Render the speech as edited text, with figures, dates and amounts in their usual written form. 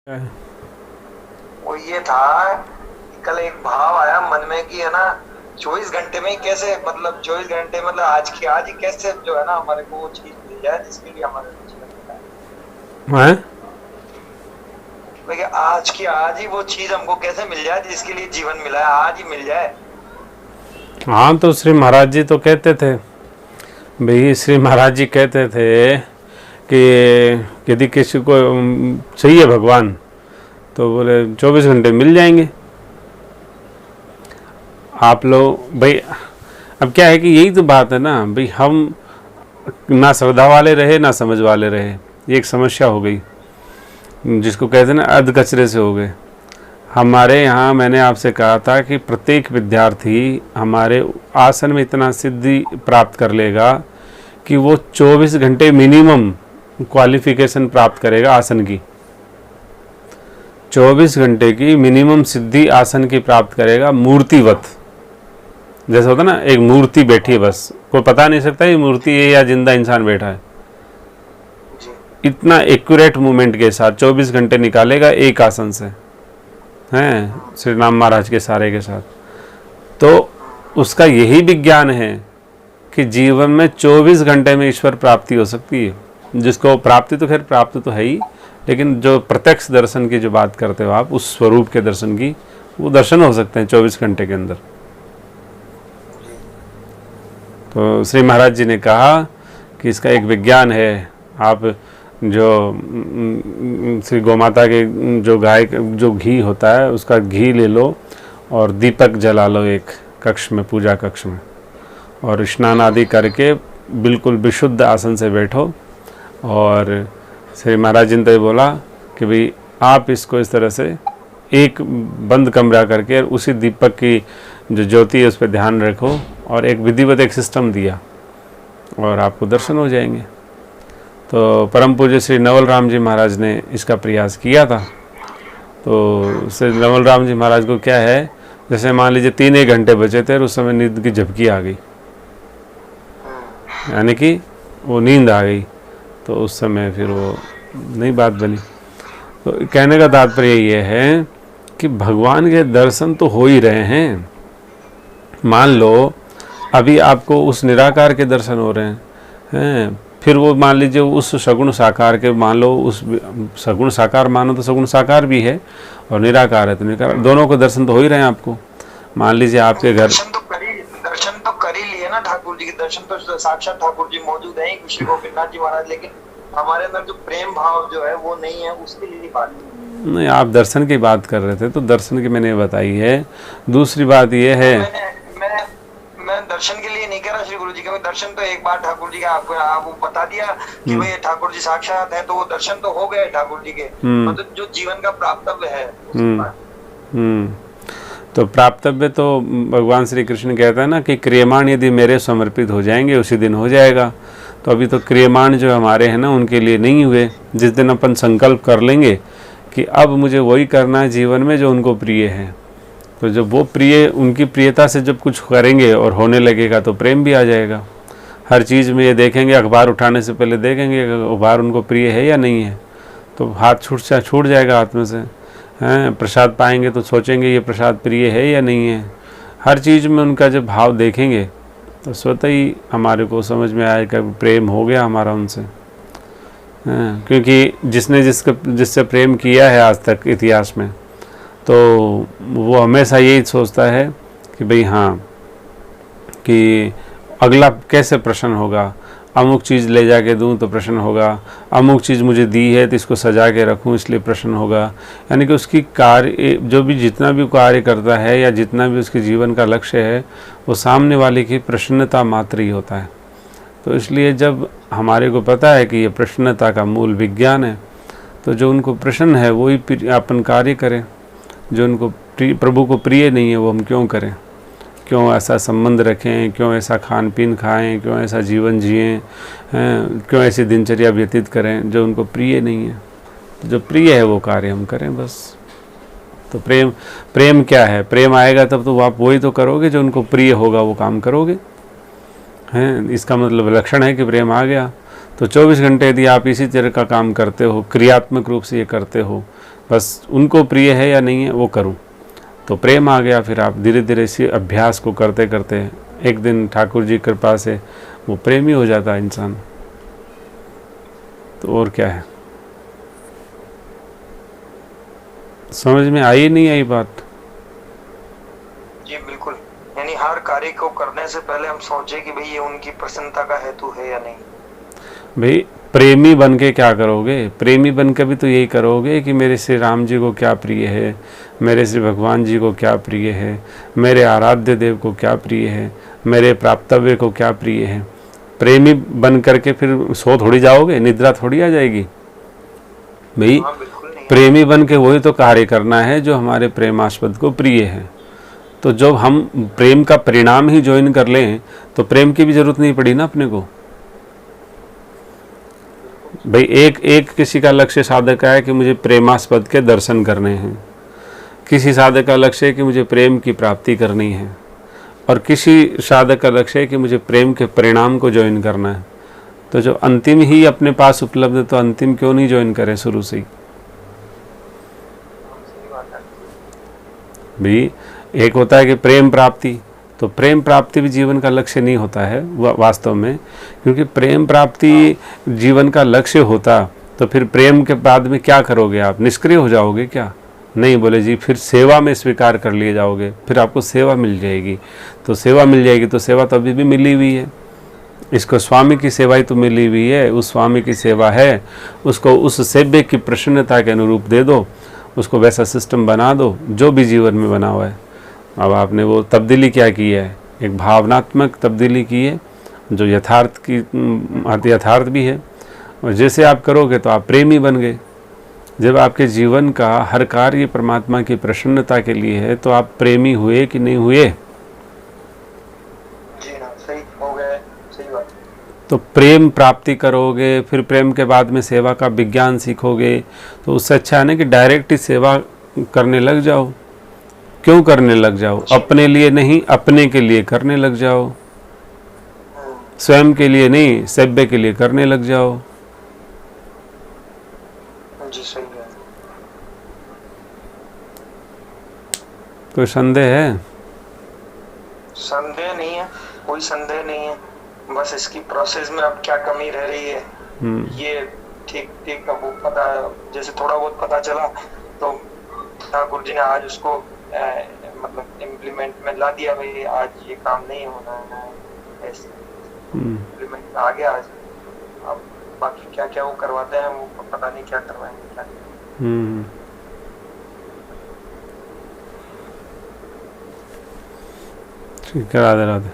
वो ये था कि कल एक भाव आया मन में कि है ना 24 घंटे में ही कैसे मतलब 24 घंटे मतलब आज ही कैसे जो है ना हमारे को वो चीज मिल जाए जिसके लिए हमारे को जीवन मिला है। हैं? लेकिन आज की आज ही वो चीज हमको कैसे मिल जाए जिसके लिए जीवन मिला है, आज ही मिल जाए। हाँ, तो श्री महाराज जी तो कहते थे भाई, श्री महाराज जी कहते थे कि यदि किसी को चाहिए भगवान तो बोले 24 घंटे मिल जाएंगे। आप लोग भाई, अब क्या है कि यही तो बात है ना भाई, हम ना श्रद्धा वाले रहे ना समझ वाले रहे, ये एक समस्या हो गई जिसको कहते हैं ना अध कचरे से हो गए। हमारे यहाँ मैंने आपसे कहा था कि प्रत्येक विद्यार्थी हमारे आसन में इतना सिद्धि प्राप्त कर लेगा कि वो 24 घंटे मिनिमम क्वालिफिकेशन प्राप्त करेगा आसन की। 24 घंटे की मिनिमम सिद्धि आसन की प्राप्त करेगा मूर्तिवत। जैसा होता ना, एक मूर्ति बैठी है, बस कोई पता नहीं सकता ये मूर्ति है या जिंदा इंसान बैठा है। इतना एक्यूरेट मूवमेंट के साथ 24 घंटे निकालेगा एक आसन से, हैं श्री राम महाराज के सारे के साथ। तो उसका यही विज्ञान है कि जीवन में 24 घंटे में ईश्वर प्राप्ति हो सकती है। जिसको प्राप्ति तो खैर प्राप्ति तो है ही, लेकिन जो प्रत्यक्ष दर्शन की जो बात करते हो आप, उस स्वरूप के दर्शन की, वो दर्शन हो सकते हैं 24 घंटे के अंदर। तो श्री महाराज जी ने कहा कि इसका एक विज्ञान है। आप जो श्री गोमाता के जो गाय जो घी होता है उसका घी ले लो और दीपक जला लो एक कक्ष में, पूजा कक्ष में, और स्नान आदि करके बिल्कुल विशुद्ध आसन से बैठो। और श्री महाराज जी ने तो बोला कि भाई आप इसको इस तरह से एक बंद कमरा करके उसी दीपक की जो ज्योति है उस पर ध्यान रखो, और एक विधिवत एक सिस्टम दिया और आपको दर्शन हो जाएंगे। तो परम पूज्य श्री नवल राम जी महाराज ने इसका प्रयास किया था। तो श्री नवल राम जी महाराज को क्या है, जैसे मान लीजिए 3 घंटे बचे थे और उस समय नींद की झपकी आ गई, यानी कि वो नींद आ गई, तो उस समय फिर वो नई बात बनी। तो कहने का तात्पर्य ये है कि भगवान के दर्शन तो हो ही रहे हैं। मान लो अभी आपको उस निराकार के दर्शन हो रहे हैं, फिर वो मान लीजिए उस सगुण साकार के, मान लो उस सगुण साकार मानो तो सगुण साकार भी है और निराकार है तो निराकार, दोनों को दर्शन तो हो ही रहे हैं आपको। मान लीजिए आपके घर दर्शन तो कर ही लिए ना ठाकुर जी के, दर्शन तो साक्षात ठाकुर जी मौजूद है श्री गोविंदनाथ जी महाराज, लेकिन हमारे अंदर जो प्रेम भाव जो है वो नहीं है, उसके लिए बात नहीं। आप दर्शन की बात कर रहे थे तो दर्शन की मैंने बताई है। दूसरी बात ये है, मैं दर्शन के लिए नहीं कह रहा श्री गुरु जी के, दर्शन तो एक बार ठाकुर जी का आपको आप बता दिया कि भाई ठाकुर जी साक्षात है, तो वो दर्शन तो हो गए ठाकुर जी के, मतलब जो जीवन का प्राप्तव्य है। तो प्राप्तव्य तो भगवान श्री कृष्ण कहता है ना कि क्रियमाण यदि मेरे समर्पित हो जाएंगे उसी दिन हो जाएगा। तो अभी तो क्रियमाण जो हमारे हैं ना उनके लिए नहीं हुए। जिस दिन अपन संकल्प कर लेंगे कि अब मुझे वही करना है जीवन में जो उनको प्रिय है, तो जब वो प्रिय, उनकी प्रियता से जब कुछ करेंगे और होने लगेगा तो प्रेम भी आ जाएगा। हर चीज़ में ये देखेंगे, अखबार उठाने से पहले देखेंगे अखबार उनको प्रिय है या नहीं है, तो हाथ छूट जाएगा हाथ में से। हैं, प्रसाद पाएंगे तो सोचेंगे ये प्रसाद प्रिय है या नहीं है। हर चीज़ में उनका जब भाव देखेंगे तो स्वतः ही हमारे को समझ में आएगा प्रेम हो गया हमारा उनसे। क्योंकि जिसने जिससे प्रेम किया है आज तक इतिहास में, तो वो हमेशा यही सोचता है कि भाई हाँ, कि अगला कैसे प्रसन्न होगा, अमुक चीज़ ले जाके दूं तो प्रसन्न होगा, अमुक चीज़ मुझे दी है तो इसको सजा के रखूं इसलिए प्रसन्न होगा। यानी कि उसकी कार्य जो भी जितना भी कार्य करता है या जितना भी उसके जीवन का लक्ष्य है वो सामने वाले की प्रसन्नता मात्र ही होता है। तो इसलिए जब हमारे को पता है कि ये प्रसन्नता का मूल विज्ञान है, तो जो उनको प्रसन्न है वही अपन कार्य करें। जो उनको प्रभु को प्रिय नहीं है वो हम क्यों करें, क्यों ऐसा संबंध रखें, क्यों ऐसा खान पीन खाएं, क्यों ऐसा जीवन जिएं, क्यों ऐसी दिनचर्या व्यतीत करें जो उनको प्रिय नहीं है। तो जो प्रिय है वो कार्य हम करें बस। तो प्रेम क्या है, प्रेम आएगा तब तो आप वही तो करोगे जो उनको प्रिय होगा, वो काम करोगे। हैं, इसका मतलब लक्षण है कि प्रेम आ गया। तो 24 घंटे यदि आप इसी तरह का काम करते हो, क्रियात्मक रूप से ये करते हो, बस उनको प्रिय है या नहीं है वो करूं। तो प्रेम आ गया। फिर आप धीरे धीरे इसी अभ्यास को करते करते एक दिन ठाकुर जी की कृपा से वो प्रेमी हो जाता है इंसान। तो और क्या है, समझ में आई नहीं आई बात? जी बिल्कुल, यानी हर कार्य को करने से पहले हम सोचे कि भाई ये उनकी प्रसन्नता का हेतु है या नहीं। भाई प्रेमी बन के क्या करोगे? प्रेमी बन के भी तो यही करोगे कि मेरे श्री राम जी को क्या प्रिय है, मेरे श्री भगवान जी को क्या प्रिय है, मेरे आराध्य देव को क्या प्रिय है, मेरे प्राप्तव्य को क्या प्रिय है। प्रेमी बन करके फिर सो थोड़ी जाओगे, निद्रा थोड़ी आ जाएगी भाई। हाँ बिल्कुल नहीं। प्रेमी बन के वही तो कार्य करना है जो हमारे प्रेमास्पद को प्रिय है। तो जब हम प्रेम का परिणाम ही ज्वाइन कर लें तो प्रेम की भी जरूरत नहीं पड़ी ना अपने को। भाई एक किसी का लक्ष्य साधक का है कि मुझे प्रेमास्पद के दर्शन करने हैं, किसी साधक का लक्ष्य है कि मुझे प्रेम की प्राप्ति करनी है, और किसी साधक का लक्ष्य है कि मुझे प्रेम के परिणाम को ज्वाइन करना है। तो जो अंतिम ही अपने पास उपलब्ध है तो अंतिम क्यों नहीं ज्वाइन करें शुरू से ही? भाई एक होता है कि प्रेम प्राप्ति, तो प्रेम प्राप्ति भी जीवन का लक्ष्य नहीं होता है वास्तव में, क्योंकि प्रेम प्राप्ति जीवन का लक्ष्य होता तो फिर प्रेम के बाद में क्या करोगे आप? निष्क्रिय हो जाओगे क्या? नहीं, बोले जी फिर सेवा में स्वीकार कर लिए जाओगे, फिर आपको सेवा मिल जाएगी। तो सेवा मिल जाएगी तो सेवा तो अभी भी मिली हुई है, इसको स्वामी की सेवा ही तो मिली हुई है। उस स्वामी की सेवा है, उसको उस सेव्य की प्रसन्नता के अनुरूप दे दो, उसको वैसा सिस्टम बना दो जो भी जीवन में बना हुआ है। अब आपने वो तब्दीली क्या की है? एक भावनात्मक तब्दीली की है जो यथार्थ भी है, और जैसे आप करोगे तो आप प्रेमी बन गए। जब आपके जीवन का हर कार्य परमात्मा की प्रसन्नता के लिए है तो आप प्रेमी हुए कि नहीं हुए? जी हाँ, सही हो गए, सही बात। तो प्रेम प्राप्ति करोगे, फिर प्रेम के बाद में सेवा का विज्ञान सीखोगे। तो उससे अच्छा है ना कि डायरेक्ट ही सेवा करने लग जाओ। क्यों करने लग जाओ? अपने लिए नहीं, अपने के लिए करने लग जाओ। स्वयं के लिए नहीं, सेव्य के लिए करने लग जाओ। जी सही है। कोई संदेह है? संदेह नहीं है, कोई संदेह नहीं है। बस इसकी प्रोसेस में अब क्या कमी रह रही है ये ठीक ठीक अब वो पता, जैसे थोड़ा बहुत पता चला तो ठाकुर जी ने आज उसको मतलब इम्प्लीमेंट में ला दिया। भाई आज ये काम नहीं होना है, ऐसे इम्प्लीमेंट आ गया आज। अब बाकी क्या क्या वो करवाते हैं वो पता नहीं क्या करवाएंगे क्या। ठीक है, राधे राधे।